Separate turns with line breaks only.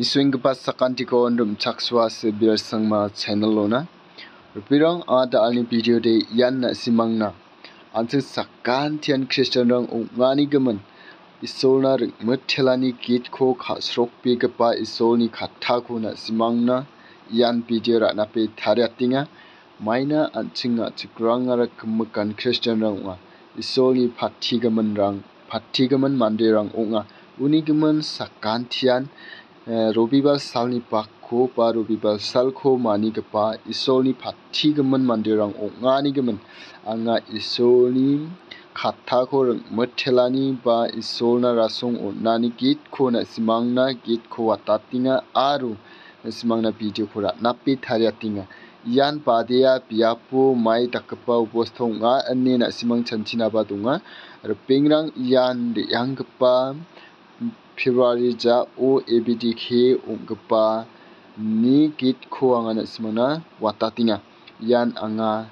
Iswingpa sakantikon rum chakswa se bir sangma channel lona rupirang ada alni video de yan na simangna anse sakantian Christian rang ungani gemen isolna muthelani git ko khasrok pe gapa isolni khatha ko na simangna yan video ra na pe thariatinga maina ancinga chikranga ra kumukan Christian rang wa isolni phathigaman mande rang unga unigemen sakantian Robibar salni pakko pa Robibar salko manigapa isolni phathigaman mandirang ongani-gemen anga isolni khathako muthelani ba isolna rasong onnani gitko na simangna gitko watatinga aru simangna video pura napi thariatinga yan padea biapo mai dakapa ubosthong nga anne na simang chanchina ba donga aru pengrang yan de yangpa February ja o ABDK ongpa ni gitko anga na simangna watatinga yan anga